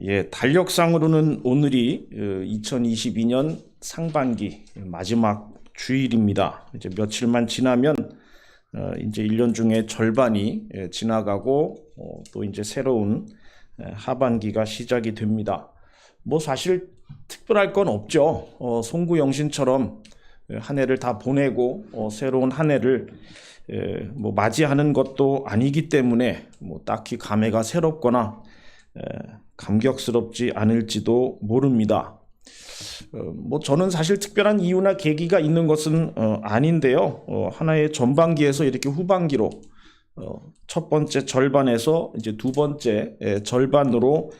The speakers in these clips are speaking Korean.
예, 달력상으로는 오늘이 2022년 상반기 마지막 주일입니다. 이제 며칠만 지나면 이제 1년 중에 절반이 지나가고 또 이제 새로운 하반기가 시작이 됩니다. 뭐 사실 특별할 건 없죠. 송구영신처럼 한 해를 다 보내고 새로운 한 해를 뭐 맞이하는 것도 아니기 때문에 뭐 딱히 감회가 새롭거나 감격스럽지 않을지도 모릅니다. 뭐 저는 사실 특별한 이유나 계기가 있는 것은 아닌데요. 하나의 전반기에서 이렇게 후반기로 첫 번째 절반에서 이제 두 번째 절반으로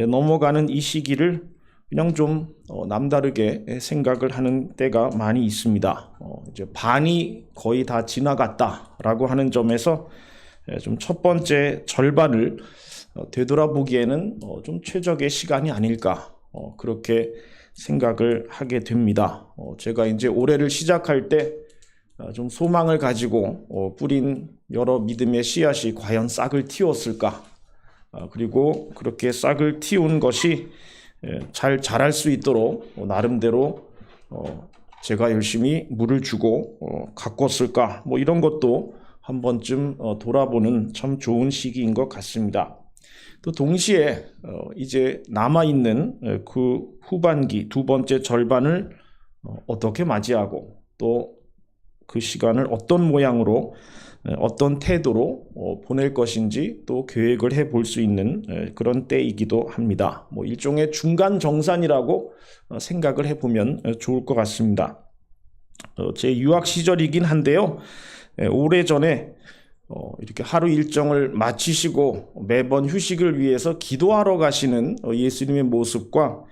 넘어가는 이 시기를 그냥 좀 남다르게 생각을 하는 때가 많이 있습니다. 이제 반이 거의 다 지나갔다라고 하는 점에서 좀 첫 번째 절반을 되돌아보기에는 좀 최적의 시간이 아닐까 그렇게 생각을 하게 됩니다. 제가 이제 올해를 시작할 때 좀 소망을 가지고 뿌린 여러 믿음의 씨앗이 과연 싹을 틔웠을까? 그리고 그렇게 싹을 틔운 것이 잘 자랄 수 있도록 나름대로 제가 열심히 물을 주고 가꿨을까? 뭐 이런 것도 한 번쯤 돌아보는 참 좋은 시기인 것 같습니다. 또 동시에 이제 남아있는 그 후반기 두 번째 절반을 어떻게 맞이하고 또 그 시간을 어떤 모양으로 어떤 태도로 보낼 것인지 또 계획을 해볼 수 있는 그런 때이기도 합니다. 뭐 일종의 중간 정산이라고 생각을 해보면 좋을 것 같습니다. 제 유학 시절이긴 한데요. 오래전에 이렇게 하루 일정을 마치시고 매번 휴식을 위해서 기도하러 가시는 예수님의 모습과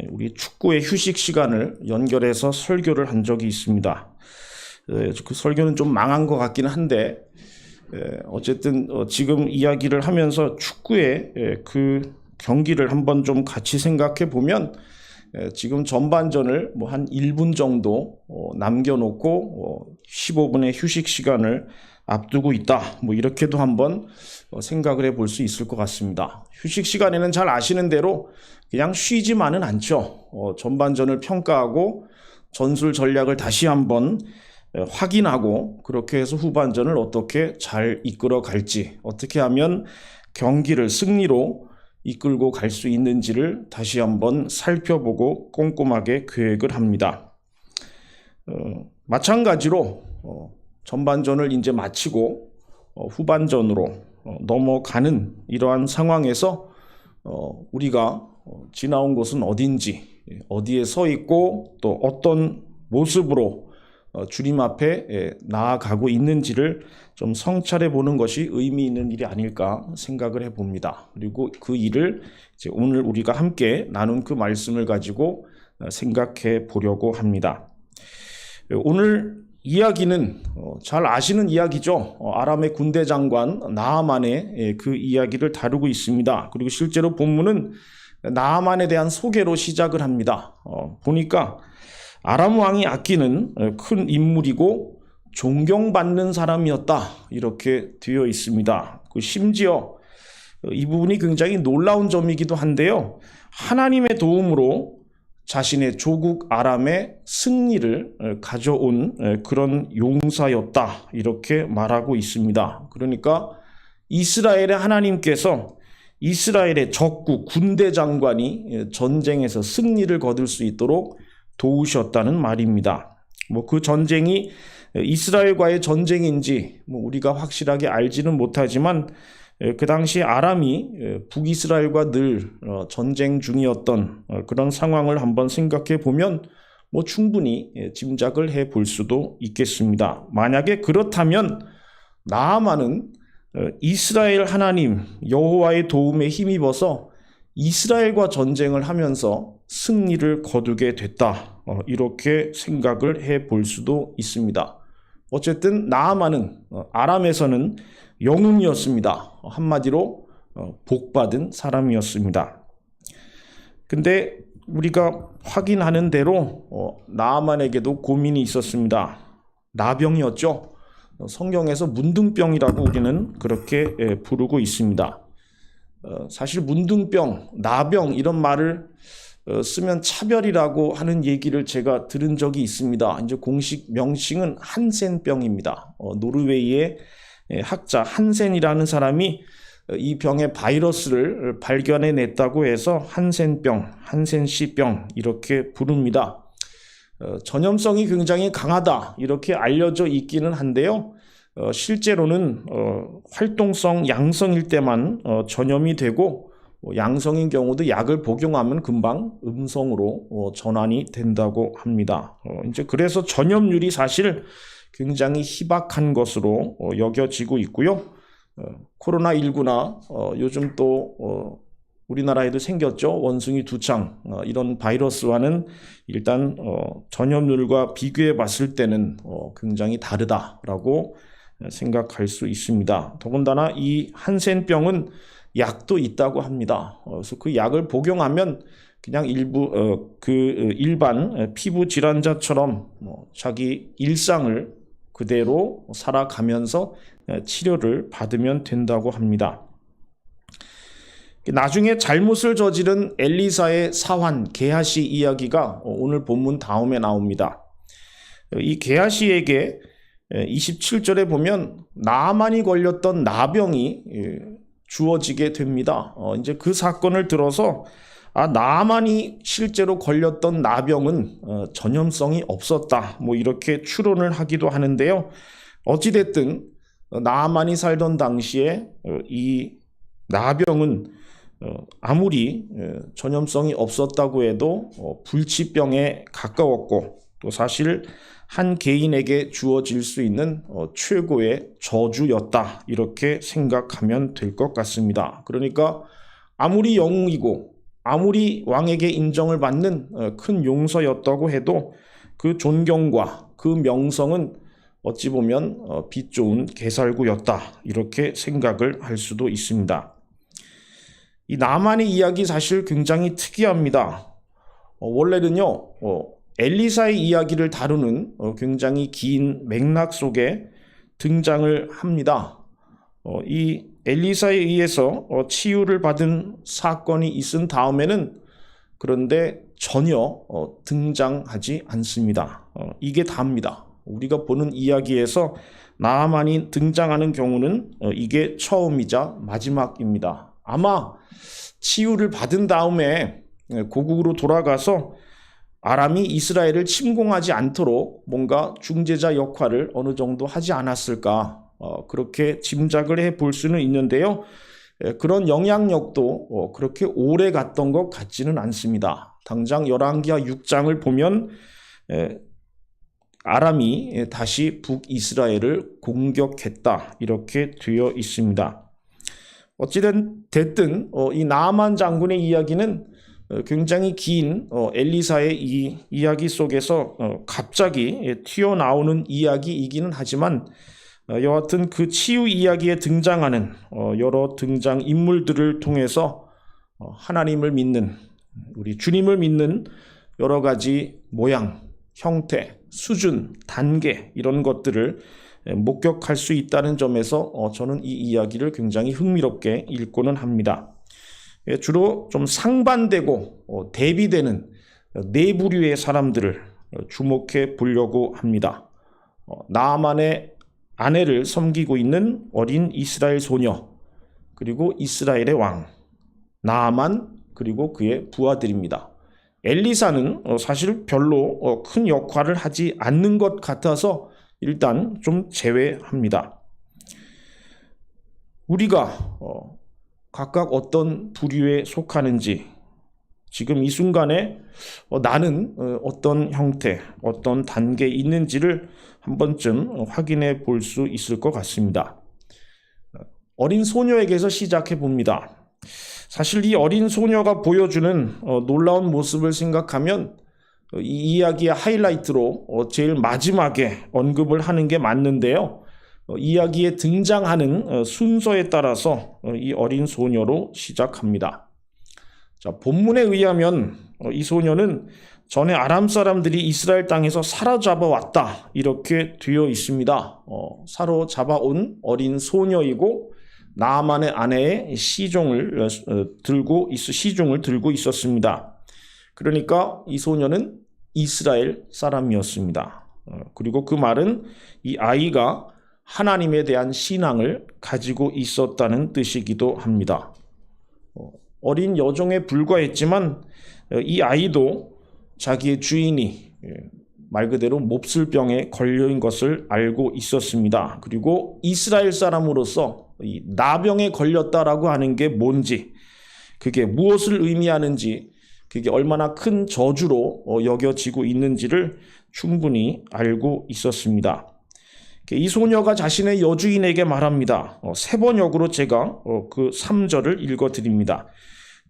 우리 축구의 휴식 시간을 연결해서 설교를 한 적이 있습니다. 그 설교는 좀 망한 것 같기는 한데 어쨌든 지금 이야기를 하면서 축구의 그 경기를 한번 좀 같이 생각해 보면 지금 전반전을 뭐 한 1분 정도 남겨놓고 15분의 휴식 시간을 앞두고 있다. 뭐 이렇게도 한번 생각을 해볼 수 있을 것 같습니다. 휴식 시간에는 잘 아시는 대로 그냥 쉬지만은 않죠. 전반전을 평가하고 전술 전략을 다시 한번 확인하고 그렇게 해서 후반전을 어떻게 잘 이끌어 갈지, 어떻게 하면 경기를 승리로 이끌고 갈 수 있는지를 다시 한번 살펴보고 꼼꼼하게 계획을 합니다. 마찬가지로 전반전을 이제 마치고 후반전으로 넘어가는 이러한 상황에서 우리가 지나온 곳은 어딘지, 어디에 서 있고 또 어떤 모습으로 주님 앞에 나아가고 있는지를 좀 성찰해 보는 것이 의미 있는 일이 아닐까 생각을 해 봅니다. 그리고 그 일을 이제 오늘 우리가 함께 나눈 그 말씀을 가지고 생각해 보려고 합니다. 오늘 이야기는 잘 아시는 이야기죠. 아람의 군대 장관 나아만의 그 이야기를 다루고 있습니다. 그리고 실제로 본문은 나아만에 대한 소개로 시작을 합니다. 보니까 아람 왕이 아끼는 큰 인물이고 존경받는 사람이었다 이렇게 되어 있습니다. 심지어 이 부분이 굉장히 놀라운 점이기도 한데요. 하나님의 도움으로 자신의 조국 아람의 승리를 가져온 그런 용사였다 이렇게 말하고 있습니다. 그러니까 이스라엘의 하나님께서 이스라엘의 적국 군대 장관이 전쟁에서 승리를 거둘 수 있도록 도우셨다는 말입니다. 뭐 그 전쟁이 이스라엘과의 전쟁인지 뭐 우리가 확실하게 알지는 못하지만 그 당시 아람이 북이스라엘과 늘 전쟁 중이었던 그런 상황을 한번 생각해 보면 뭐 충분히 짐작을 해 볼 수도 있겠습니다. 만약에 그렇다면 나아만은 이스라엘 하나님 여호와의 도움에 힘입어서 이스라엘과 전쟁을 하면서 승리를 거두게 됐다. 이렇게 생각을 해 볼 수도 있습니다. 어쨌든 나아만은 아람에서는 영웅이었습니다. 한마디로 복받은 사람이었습니다. 근데 우리가 확인하는 대로 나아만에게도 고민이 있었습니다. 나병이었죠. 성경에서 문둥병이라고 우리는 그렇게 부르고 있습니다. 사실 문둥병, 나병 이런 말을 쓰면 차별이라고 하는 얘기를 제가 들은 적이 있습니다. 이제 공식 명칭은 한센병입니다. 노르웨이의 학자 한센이라는 사람이 이 병의 바이러스를 발견해냈다고 해서 한센병, 한센시병 이렇게 부릅니다. 전염성이 굉장히 강하다 이렇게 알려져 있기는 한데요. 실제로는 활동성 양성일 때만 전염이 되고 양성인 경우도 약을 복용하면 금방 음성으로 전환이 된다고 합니다. 이제 그래서 전염률이 사실 굉장히 희박한 것으로 여겨지고 있고요. 코로나19나 요즘 또 우리나라에도 생겼죠. 원숭이 두창 이런 바이러스와는 일단 전염률과 비교해 봤을 때는 굉장히 다르다라고 생각할 수 있습니다. 더군다나 이 한센병은 약도 있다고 합니다. 그래서 그 약을 복용하면 그냥 일반 피부 질환자처럼 자기 일상을 그대로 살아가면서 치료를 받으면 된다고 합니다. 나중에 잘못을 저지른 엘리사의 사환 게하시 이야기가 오늘 본문 다음에 나옵니다. 이 게하시에게 27절에 보면 나아만이 걸렸던 나병이 주어지게 됩니다. 이제 그 사건을 들어서 나아만이 실제로 걸렸던 나병은 전염성이 없었다. 이렇게 추론을 하기도 하는데요. 어찌됐든 나아만이 살던 당시에 이 나병은 아무리 전염성이 없었다고 해도 불치병에 가까웠고 또 사실 한 개인에게 주어질 수 있는 최고의 저주였다 이렇게 생각하면 될 것 같습니다. 그러니까 아무리 영웅이고 아무리 왕에게 인정을 받는 큰 용서였다고 해도 그 존경과 그 명성은 어찌 보면 빛 좋은 개살구였다 이렇게 생각을 할 수도 있습니다. 이 나만의 이야기 사실 굉장히 특이합니다. 원래는요 엘리사의 이야기를 다루는 굉장히 긴 맥락 속에 등장을 합니다. 이 엘리사에 의해서 치유를 받은 사건이 있은 다음에는 그런데 전혀 등장하지 않습니다. 이게 다입니다. 우리가 보는 이야기에서 나아만이 등장하는 경우는 이게 처음이자 마지막입니다. 아마 치유를 받은 다음에 고국으로 돌아가서 아람이 이스라엘을 침공하지 않도록 뭔가 중재자 역할을 어느 정도 하지 않았을까 그렇게 짐작을 해볼 수는 있는데요. 그런 영향력도 그렇게 오래 갔던 것 같지는 않습니다. 당장 열왕기하 6장을 보면 아람이 다시 북이스라엘을 공격했다 이렇게 되어 있습니다. 어찌됐든 이 나아만 장군의 이야기는 굉장히 긴 엘리사의 이 이야기 속에서 갑자기 튀어나오는 이야기이기는 하지만 여하튼 그 치유 이야기에 등장하는 여러 등장 인물들을 통해서 하나님을 믿는 우리 주님을 믿는 여러 가지 모양, 형태, 수준, 단계 이런 것들을 목격할 수 있다는 점에서 저는 이 이야기를 굉장히 흥미롭게 읽고는 합니다. 주로 좀 상반되고 대비되는 네 부류의 사람들을 주목해 보려고 합니다. 나아만의 아내를 섬기고 있는 어린 이스라엘 소녀, 그리고 이스라엘의 왕, 나아만, 그리고 그의 부하들입니다. 엘리사는 사실 별로 큰 역할을 하지 않는 것 같아서 일단 좀 제외합니다. 우리가 각각 어떤 부류에 속하는지 지금 이 순간에 나는 어떤 형태, 어떤 단계에 있는지를 한 번쯤 확인해 볼 수 있을 것 같습니다. 어린 소녀에게서 시작해 봅니다. 사실 이 어린 소녀가 보여주는 놀라운 모습을 생각하면 이 이야기의 하이라이트로 제일 마지막에 언급을 하는 게 맞는데요. 이야기에 등장하는 순서에 따라서 이 어린 소녀로 시작합니다. 자, 본문에 의하면 이 소녀는 전에 아람 사람들이 이스라엘 땅에서 사로잡아 왔다 이렇게 되어 있습니다. 사로잡아 온 어린 소녀이고 나아만의 아내의 시종을 들고 있었습니다. 그러니까 이 소녀는 이스라엘 사람이었습니다. 그리고 그 말은 이 아이가 하나님에 대한 신앙을 가지고 있었다는 뜻이기도 합니다. 어린 여종에 불과했지만 이 아이도 자기의 주인이 말 그대로 몹쓸병에 걸려인 것을 알고 있었습니다. 그리고 이스라엘 사람으로서 이 나병에 걸렸다라고 하는 게 뭔지, 그게 무엇을 의미하는지, 그게 얼마나 큰 저주로 여겨지고 있는지를 충분히 알고 있었습니다. 이 소녀가 자신의 여주인에게 말합니다. 세번역으로 제가 그 3절을 읽어드립니다.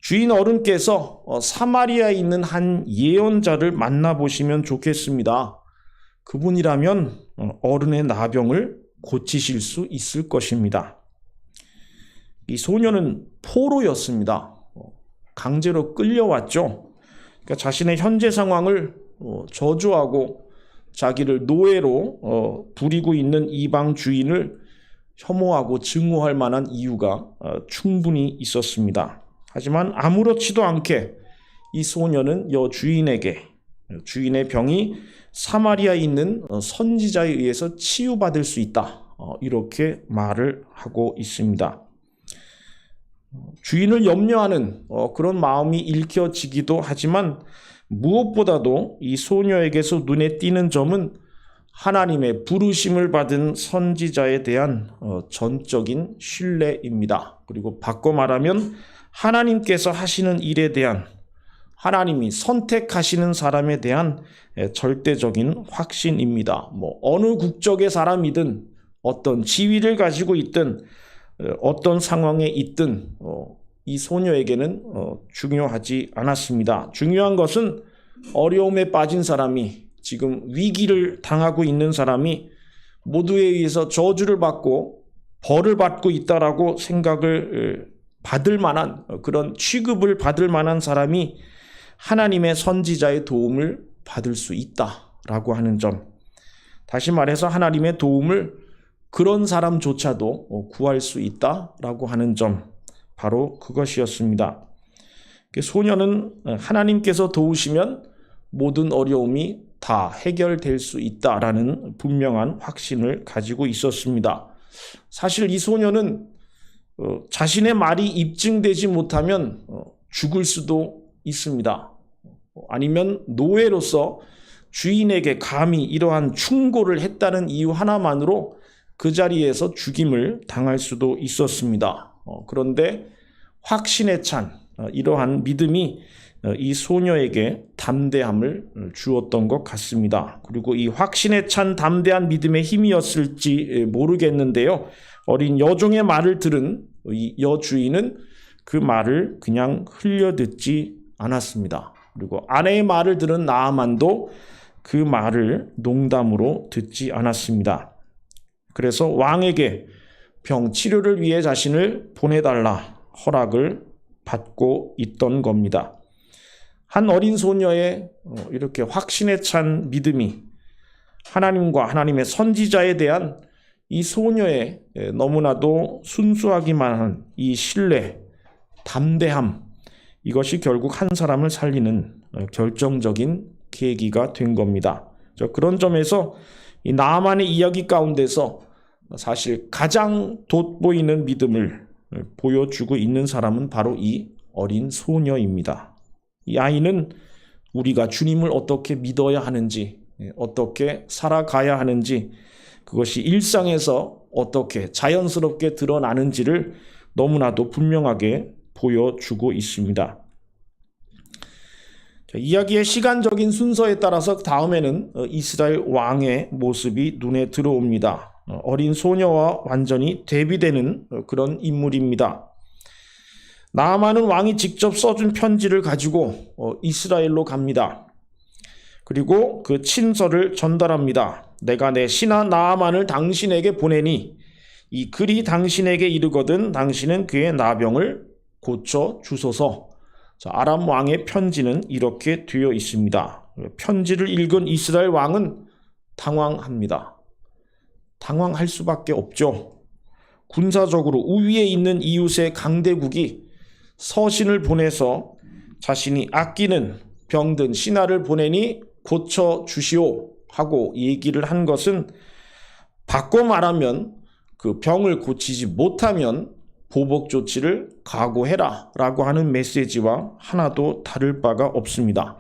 주인 어른께서 사마리아에 있는 한 예언자를 만나보시면 좋겠습니다. 그분이라면 어른의 나병을 고치실 수 있을 것입니다. 이 소녀는 포로였습니다. 강제로 끌려왔죠. 그러니까 자신의 현재 상황을 저주하고 자기를 노예로 부리고 있는 이방 주인을 혐오하고 증오할 만한 이유가 충분히 있었습니다. 하지만 아무렇지도 않게 이 소녀는 주인의 병이 사마리아에 있는 선지자에 의해서 치유받을 수 있다. 이렇게 말을 하고 있습니다. 주인을 염려하는 그런 마음이 읽혀지기도 하지만 무엇보다도 이 소녀에게서 눈에 띄는 점은 하나님의 부르심을 받은 선지자에 대한 전적인 신뢰입니다. 그리고 바꿔 말하면 하나님께서 하시는 일에 대한, 하나님이 선택하시는 사람에 대한 절대적인 확신입니다. 어느 국적의 사람이든 어떤 지위를 가지고 있든 어떤 상황에 있든 이 소녀에게는 중요하지 않았습니다. 중요한 것은 어려움에 빠진 사람이, 지금 위기를 당하고 있는 사람이 모두에 의해서 저주를 받고 벌을 받고 있다라고 생각을 받을 만한, 그런 취급을 받을 만한 사람이 하나님의 선지자의 도움을 받을 수 있다라고 하는 점. 다시 말해서 하나님의 도움을 그런 사람조차도 구할 수 있다라고 하는 점. 바로 그것이었습니다. 소녀는 하나님께서 도우시면 모든 어려움이 다 해결될 수 있다라는 분명한 확신을 가지고 있었습니다. 사실 이 소녀는 자신의 말이 입증되지 못하면 죽을 수도 있습니다. 아니면 노예로서 주인에게 감히 이러한 충고를 했다는 이유 하나만으로 그 자리에서 죽임을 당할 수도 있었습니다. 그런데 확신에 찬 이러한 믿음이 이 소녀에게 담대함을 주었던 것 같습니다. 그리고 이 확신에 찬 담대한 믿음의 힘이었을지 모르겠는데요. 어린 여종의 말을 들은 이 여주인은 그 말을 그냥 흘려듣지 않았습니다. 그리고 아내의 말을 들은 나아만도 그 말을 농담으로 듣지 않았습니다. 그래서 왕에게 병 치료를 위해 자신을 보내달라 허락을 받고 있던 겁니다. 한 어린 소녀의 이렇게 확신에 찬 믿음이 하나님과 하나님의 선지자에 대한 이 소녀의 너무나도 순수하기만 한 이 신뢰, 담대함, 이것이 결국 한 사람을 살리는 결정적인 계기가 된 겁니다. 그런 점에서 이 나아만의 이야기 가운데서 사실 가장 돋보이는 믿음을 보여주고 있는 사람은 바로 이 어린 소녀입니다. 이 아이는 우리가 주님을 어떻게 믿어야 하는지, 어떻게 살아가야 하는지, 그것이 일상에서 어떻게 자연스럽게 드러나는지를 너무나도 분명하게 보여주고 있습니다. 이야기의 시간적인 순서에 따라서 다음에는 이스라엘 왕의 모습이 눈에 들어옵니다. 어린 소녀와 완전히 대비되는 그런 인물입니다. 나아만은 왕이 직접 써준 편지를 가지고 이스라엘로 갑니다. 그리고 그 친서를 전달합니다. 내가 내 신하 나아만을 당신에게 보내니 이 글이 당신에게 이르거든 당신은 그의 나병을 고쳐 주소서. 아람 왕의 편지는 이렇게 되어 있습니다. 편지를 읽은 이스라엘 왕은 당황합니다. 당황할 수밖에 없죠. 군사적으로 우위에 있는 이웃의 강대국이 서신을 보내서 자신이 아끼는 병든 신하를 보내니 고쳐주시오 하고 얘기를 한 것은, 바꿔 말하면 그 병을 고치지 못하면 보복 조치를 각오해라 라고 하는 메시지와 하나도 다를 바가 없습니다.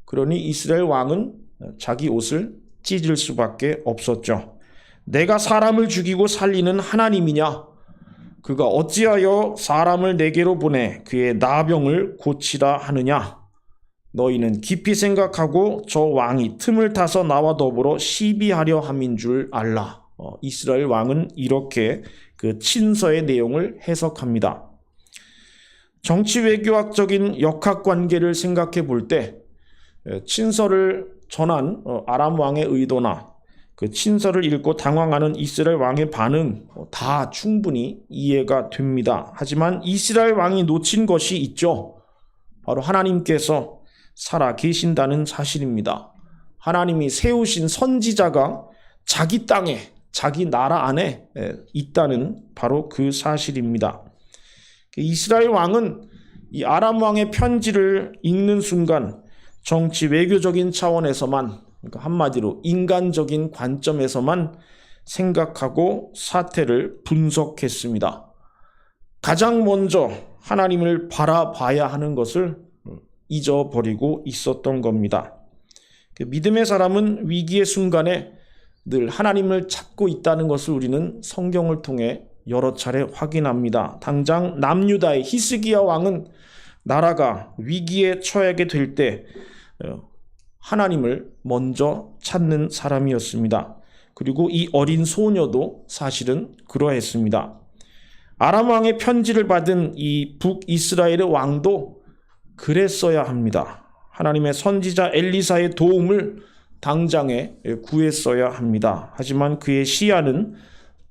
그러니 이스라엘 왕은 자기 옷을 찢을 수밖에 없었죠. 내가 사람을 죽이고 살리는 하나님이냐? 그가 어찌하여 사람을 내게로 보내 그의 나병을 고치라 하느냐? 너희는 깊이 생각하고 저 왕이 틈을 타서 나와 더불어 시비하려 함인 줄 알라. 이스라엘 왕은 이렇게 그 친서의 내용을 해석합니다. 정치 외교학적인 역학관계를 생각해 볼 때 친서를 전한 아람 왕의 의도나 그 친서를 읽고 당황하는 이스라엘 왕의 반응 다 충분히 이해가 됩니다. 하지만 이스라엘 왕이 놓친 것이 있죠. 바로 하나님께서 살아 계신다는 사실입니다. 하나님이 세우신 선지자가 자기 땅에, 자기 나라 안에 있다는 바로 그 사실입니다. 이스라엘 왕은 이 아람 왕의 편지를 읽는 순간 정치 외교적인 차원에서만, 그러니까 한마디로 인간적인 관점에서만 생각하고 사태를 분석했습니다. 가장 먼저 하나님을 바라봐야 하는 것을 잊어버리고 있었던 겁니다. 믿음의 사람은 위기의 순간에 늘 하나님을 찾고 있다는 것을 우리는 성경을 통해 여러 차례 확인합니다. 당장 남유다의 히스기야 왕은 나라가 위기에 처하게 될 때 하나님을 먼저 찾는 사람이었습니다. 그리고 이 어린 소녀도 사실은 그러했습니다. 아람 왕의 편지를 받은 이 북이스라엘의 왕도 그랬어야 합니다. 하나님의 선지자 엘리사의 도움을 당장에 구했어야 합니다. 하지만 그의 시야는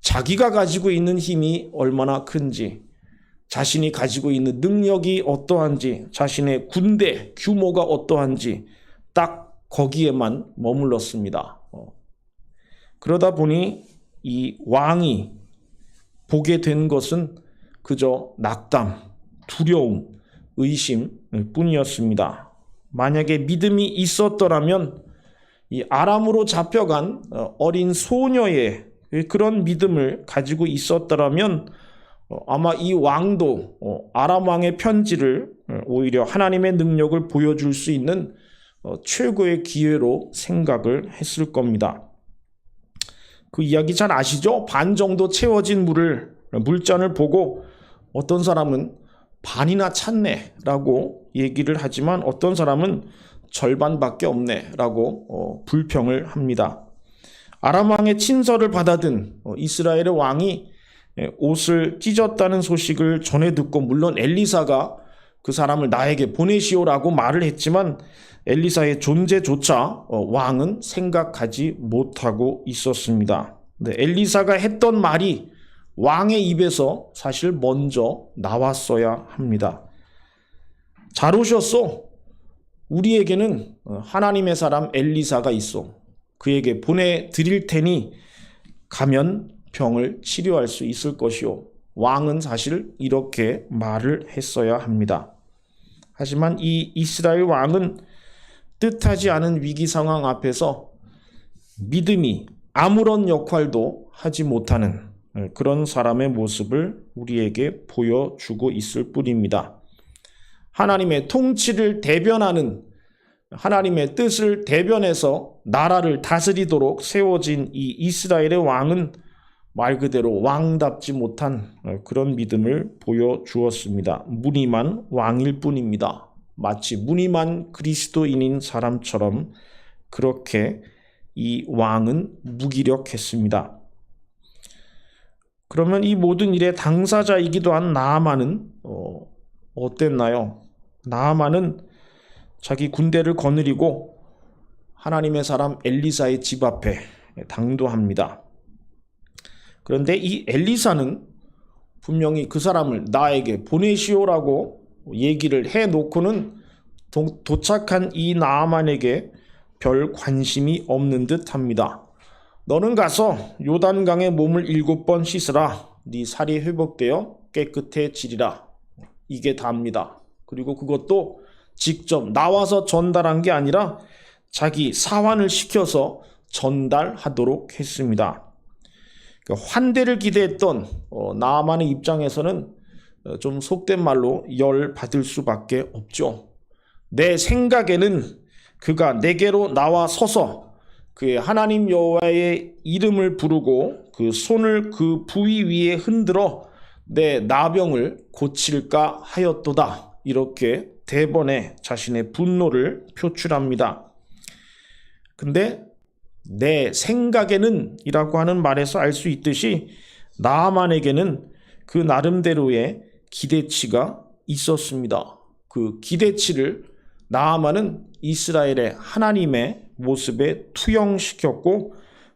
자기가 가지고 있는 힘이 얼마나 큰지, 자신이 가지고 있는 능력이 어떠한지, 자신의 군대 규모가 어떠한지 딱 거기에만 머물렀습니다. 그러다 보니 이 왕이 보게 된 것은 그저 낙담, 두려움, 의심 뿐이었습니다. 만약에 믿음이 있었더라면 이 아람으로 잡혀간 어린 소녀의 그런 믿음을 가지고 있었더라면 아마 이 왕도 아람 왕의 편지를 오히려 하나님의 능력을 보여줄 수 있는 최고의 기회로 생각을 했을 겁니다. 그 이야기 잘 아시죠? 반 정도 채워진 물잔을 보고 어떤 사람은 반이나 찼네 라고 얘기를 하지만 어떤 사람은 절반밖에 없네 라고 불평을 합니다. 아람 왕의 친서를 받아든 이스라엘의 왕이 옷을 찢었다는 소식을 전해 듣고, 물론 엘리사가 그 사람을 나에게 보내시오라고 말을 했지만 엘리사의 존재조차 왕은 생각하지 못하고 있었습니다. 엘리사가 했던 말이 왕의 입에서 사실 먼저 나왔어야 합니다. 잘 오셨소. 우리에게는 하나님의 사람 엘리사가 있어. 그에게 보내드릴 테니 가면 병을 치료할 수 있을 것이요. 왕은 사실 이렇게 말을 했어야 합니다. 하지만 이 이스라엘 왕은 뜻하지 않은 위기 상황 앞에서 믿음이 아무런 역할도 하지 못하는 그런 사람의 모습을 우리에게 보여주고 있을 뿐입니다. 하나님의 통치를 대변하는, 하나님의 뜻을 대변해서 나라를 다스리도록 세워진 이 이스라엘의 왕은 말 그대로 왕답지 못한 그런 믿음을 보여주었습니다. 무늬만 왕일 뿐입니다. 마치 무늬만 그리스도인인 사람처럼 그렇게 이 왕은 무기력했습니다. 그러면 이 모든 일의 당사자이기도 한 나아만은 어땠나요? 나아만은 자기 군대를 거느리고 하나님의 사람 엘리사의 집 앞에 당도합니다. 그런데 이 엘리사는 분명히 그 사람을 나에게 보내시오라고 얘기를 해놓고는 도착한 이 나아만에게 별 관심이 없는 듯 합니다. 너는 가서 요단강에 몸을 7번 씻으라. 네 살이 회복되어 깨끗해지리라. 이게 다입니다. 그리고 그것도 직접 나와서 전달한 게 아니라 자기 사환을 시켜서 전달하도록 했습니다. 그러니까 환대를 기대했던 나아만의 입장에서는 좀 속된 말로 열 받을 수밖에 없죠. 내 생각에는 그가 내게로 나와 서서 그의 하나님 여호와의 이름을 부르고 그 손을 그 부위 위에 흔들어 내 나병을 고칠까 하였도다. 이렇게 대번에 자신의 분노를 표출합니다. 근데 내 생각에는 이라고 하는 말에서 알 수 있듯이 나아만에게는 그 나름대로의 기대치가 있었습니다. 그 기대치를 나아만은 이스라엘의 하나님의 모습에 투영시켰고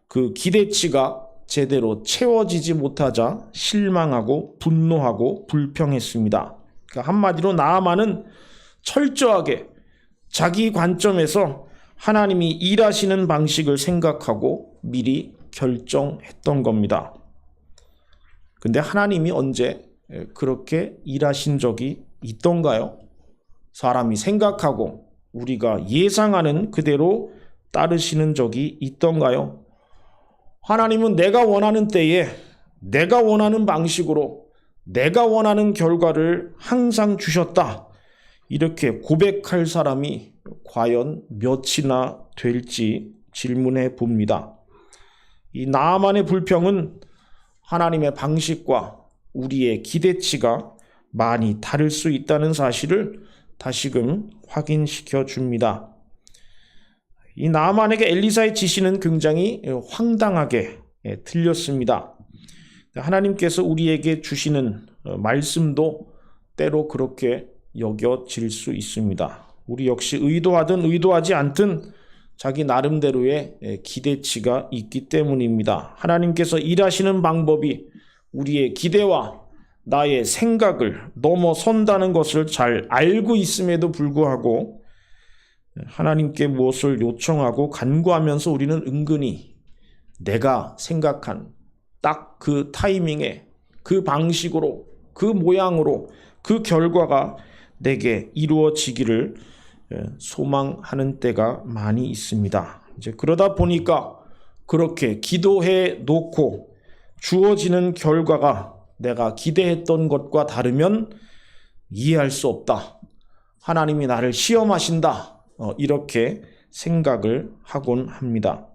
그 기대치가 제대로 채워지지 못하자 실망하고 분노하고 불평했습니다. 그러니까 한마디로 나아만은 철저하게 자기 관점에서 하나님이 일하시는 방식을 생각하고 미리 결정했던 겁니다. 근데 하나님이 언제 그렇게 일하신 적이 있던가요? 사람이 생각하고 우리가 예상하는 그대로 따르시는 적이 있던가요? 하나님은 내가 원하는 때에 내가 원하는 방식으로 내가 원하는 결과를 항상 주셨다. 이렇게 고백할 사람이 과연 몇이나 될지 질문해 봅니다. 이 나아만의 불평은 하나님의 방식과 우리의 기대치가 많이 다를 수 있다는 사실을 다시금 확인시켜 줍니다. 이 나아만에게 엘리사의 지시는 굉장히 황당하게 들렸습니다. 하나님께서 우리에게 주시는 말씀도 때로 그렇게 여겨질 수 있습니다. 우리 역시 의도하든 의도하지 않든 자기 나름대로의 기대치가 있기 때문입니다. 하나님께서 일하시는 방법이 우리의 기대와 나의 생각을 넘어선다는 것을 잘 알고 있음에도 불구하고 하나님께 무엇을 요청하고 간구하면서 우리는 은근히 내가 생각한 딱 그 타이밍에 그 방식으로 그 모양으로 그 결과가 내게 이루어지기를 소망하는 때가 많이 있습니다. 이제 그러다 보니까 그렇게 기도해 놓고 주어지는 결과가 내가 기대했던 것과 다르면 이해할 수 없다. 하나님이 나를 시험하신다. 이렇게 생각을 하곤 합니다.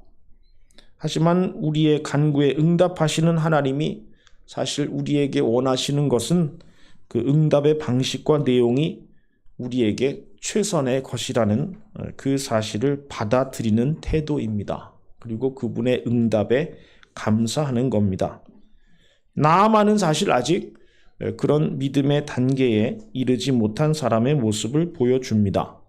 하지만 우리의 간구에 응답하시는 하나님이 사실 우리에게 원하시는 것은 그 응답의 방식과 내용이 우리에게 최선의 것이라는 그 사실을 받아들이는 태도입니다. 그리고 그분의 응답에 감사하는 겁니다. 나아만은 사실 아직 그런 믿음의 단계에 이르지 못한 사람의 모습을 보여줍니다.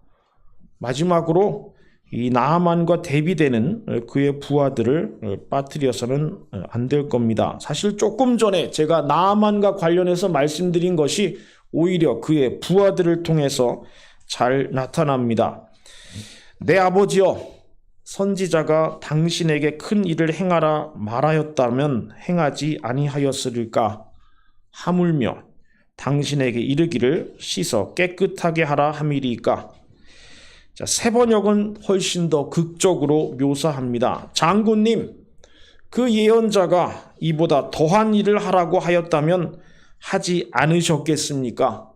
마지막으로 이 나아만과 대비되는 그의 부하들을 빠뜨려서는 안 될 겁니다. 사실 조금 전에 제가 나아만과 관련해서 말씀드린 것이 오히려 그의 부하들을 통해서 잘 나타납니다. 내 아버지여, 선지자가 당신에게 큰 일을 행하라 말하였다면 행하지 아니하였으리까? 하물며 당신에게 이르기를 씻어 깨끗하게 하라 함이리까? 자, 세 번역은 훨씬 더 극적으로 묘사합니다. 장군님, 그 예언자가 이보다 더한 일을 하라고 하였다면 하지 않으셨겠습니까?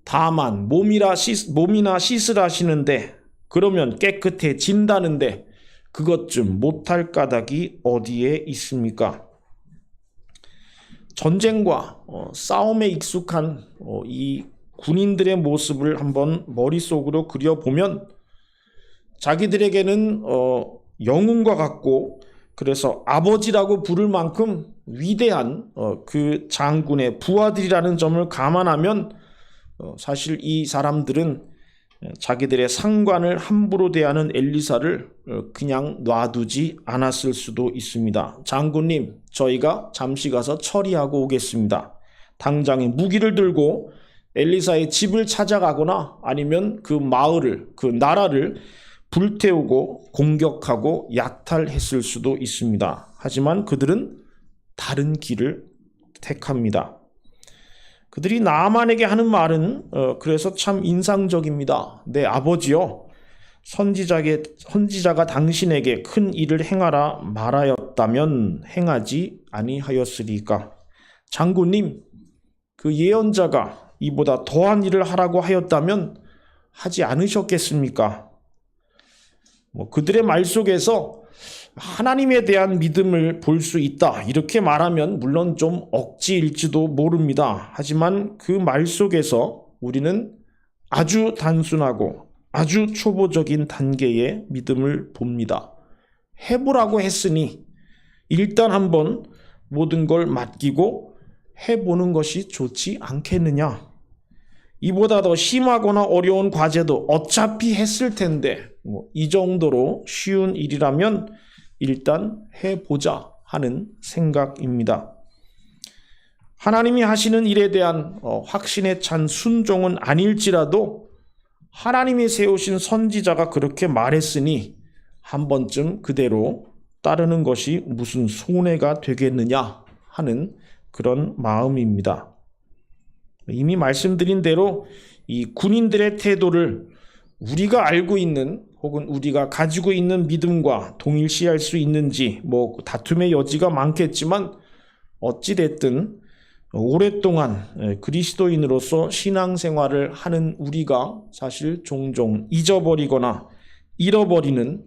다만 몸이나 씻으라 하시는데 그러면 깨끗해진다는데 그것 좀 못할 까닭이 어디에 있습니까? 전쟁과 싸움에 익숙한 이 군인들의 모습을 한번 머릿속으로 그려보면 자기들에게는 영웅과 같고 그래서 아버지라고 부를 만큼 위대한 그 장군의 부하들이라는 점을 감안하면 사실 이 사람들은 자기들의 상관을 함부로 대하는 엘리사를 그냥 놔두지 않았을 수도 있습니다. 장군님, 저희가 잠시 가서 처리하고 오겠습니다. 당장에 무기를 들고 엘리사의 집을 찾아가거나 아니면 그 마을을, 그 나라를 불태우고 공격하고 약탈했을 수도 있습니다. 하지만 그들은 다른 길을 택합니다. 그들이 나아만에게 하는 말은 그래서 참 인상적입니다. 내 아버지여, 선지자가 당신에게 큰 일을 행하라 말하였다면 행하지 아니하였으리까. 장군님, 그 예언자가 이보다 더한 일을 하라고 하였다면 하지 않으셨겠습니까? 그들의 말 속에서 하나님에 대한 믿음을 볼 수 있다, 이렇게 말하면 물론 좀 억지일지도 모릅니다. 하지만 그 말 속에서 우리는 아주 단순하고 아주 초보적인 단계의 믿음을 봅니다. 해보라고 했으니 일단 한번 모든 걸 맡기고 해보는 것이 좋지 않겠느냐. 이보다 더 심하거나 어려운 과제도 어차피 했을 텐데 이 정도로 쉬운 일이라면 일단 해보자 하는 생각입니다. 하나님이 하시는 일에 대한 확신에 찬 순종은 아닐지라도 하나님이 세우신 선지자가 그렇게 말했으니 한 번쯤 그대로 따르는 것이 무슨 손해가 되겠느냐 하는 그런 마음입니다. 이미 말씀드린 대로 이 군인들의 태도를 우리가 알고 있는 혹은 우리가 가지고 있는 믿음과 동일시할 수 있는지 다툼의 여지가 많겠지만 어찌됐든 오랫동안 그리스도인으로서 신앙생활을 하는 우리가 사실 종종 잊어버리거나 잃어버리는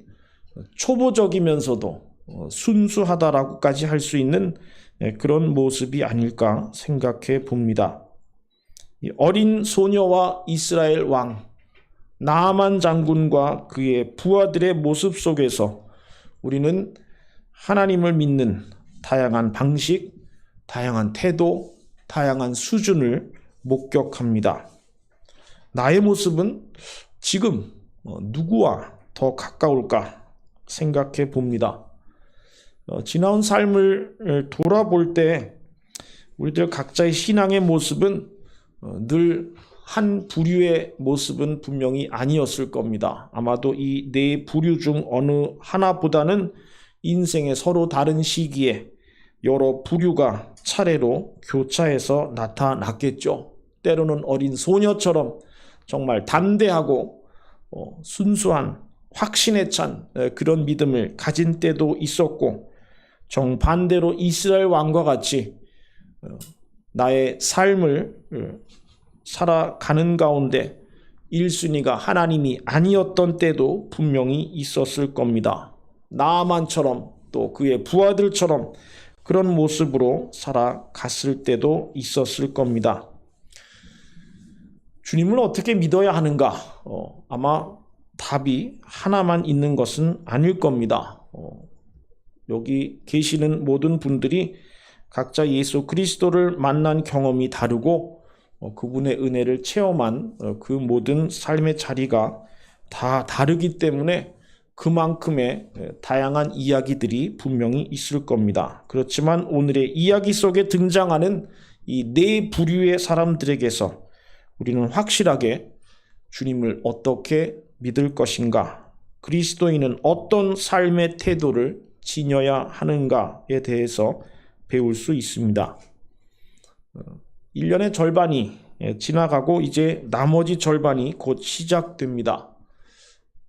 초보적이면서도 순수하다라고까지 할 수 있는 그런 모습이 아닐까 생각해 봅니다. 어린 소녀와 이스라엘 왕 나아만 장군과 그의 부하들의 모습 속에서 우리는 하나님을 믿는 다양한 방식, 다양한 태도, 다양한 수준을 목격합니다. 나의 모습은 지금 누구와 더 가까울까 생각해 봅니다. 지나온 삶을 돌아볼 때 우리들 각자의 신앙의 모습은 늘 한 부류의 모습은 분명히 아니었을 겁니다. 아마도 이 네 부류 중 어느 하나보다는 인생의 서로 다른 시기에 여러 부류가 차례로 교차해서 나타났겠죠. 때로는 어린 소녀처럼 정말 담대하고 순수한 확신에 찬 그런 믿음을 가진 때도 있었고, 정반대로 이스라엘 왕과 같이 나의 삶을 살아가는 가운데 1순위가 하나님이 아니었던 때도 분명히 있었을 겁니다. 나아만처럼 또 그의 부하들처럼 그런 모습으로 살아갔을 때도 있었을 겁니다. 주님을 어떻게 믿어야 하는가? 아마 답이 하나만 있는 것은 아닐 겁니다. 여기 계시는 모든 분들이 각자 예수 그리스도를 만난 경험이 다르고 그분의 은혜를 체험한 그 모든 삶의 자리가 다 다르기 때문에 그만큼의 다양한 이야기들이 분명히 있을 겁니다. 그렇지만 오늘의 이야기 속에 등장하는 이 네 부류의 사람들에게서 우리는 확실하게 주님을 어떻게 믿을 것인가, 그리스도인은 어떤 삶의 태도를 지녀야 하는가에 대해서 배울 수 있습니다. 1년의 절반이 지나가고 이제 나머지 절반이 곧 시작됩니다.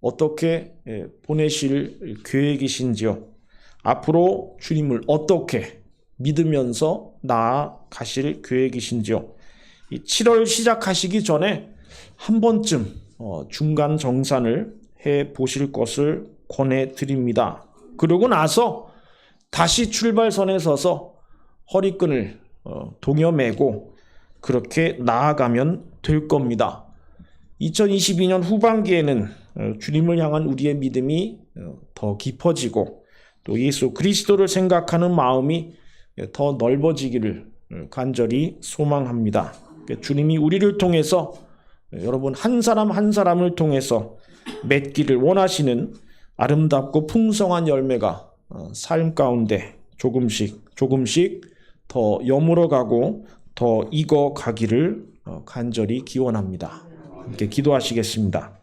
어떻게 보내실 계획이신지요? 앞으로 주님을 어떻게 믿으면서 나아가실 계획이신지요? 7월 시작하시기 전에 한 번쯤 중간 정산을 해 보실 것을 권해드립니다. 그러고 나서 다시 출발선에 서서 허리끈을 동여매고 그렇게 나아가면 될 겁니다. 2022년 후반기에는 주님을 향한 우리의 믿음이 더 깊어지고 또 예수 그리스도를 생각하는 마음이 더 넓어지기를 간절히 소망합니다. 주님이 우리를 통해서, 여러분 한 사람 한 사람을 통해서 맺기를 원하시는 아름답고 풍성한 열매가 삶 가운데 조금씩 더 여물어가고 더 익어가기를 간절히 기원합니다. 함께 기도하시겠습니다.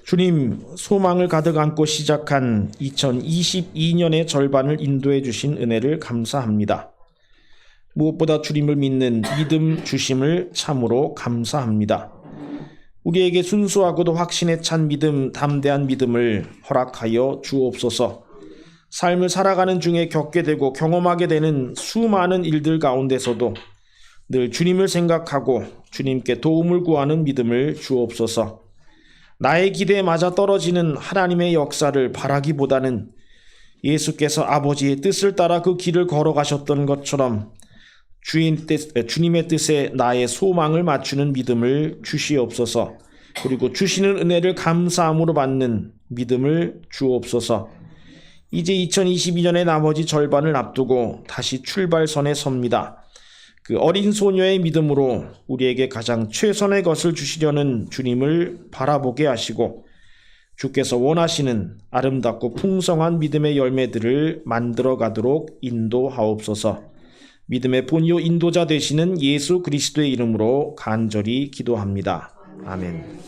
주님, 소망을 가득 안고 시작한 2022년의 절반을 인도해 주신 은혜를 감사합니다. 무엇보다 주님을 믿는 믿음 주심을 참으로 감사합니다. 우리에게 순수하고도 확신에 찬 믿음, 담대한 믿음을 허락하여 주옵소서. 삶을 살아가는 중에 겪게 되고 경험하게 되는 수많은 일들 가운데서도 늘 주님을 생각하고 주님께 도움을 구하는 믿음을 주옵소서. 나의 기대에 맞아 떨어지는 하나님의 역사를 바라기보다는 예수께서 아버지의 뜻을 따라 그 길을 걸어가셨던 것처럼 주님의 뜻에 나의 소망을 맞추는 믿음을 주시옵소서. 그리고 주시는 은혜를 감사함으로 받는 믿음을 주옵소서. 이제 2022년의 나머지 절반을 앞두고 다시 출발선에 섭니다. 그 어린 소녀의 믿음으로 우리에게 가장 최선의 것을 주시려는 주님을 바라보게 하시고 주께서 원하시는 아름답고 풍성한 믿음의 열매들을 만들어 가도록 인도하옵소서. 믿음의 본이요 인도자 되시는 예수 그리스도의 이름으로 간절히 기도합니다. 아멘.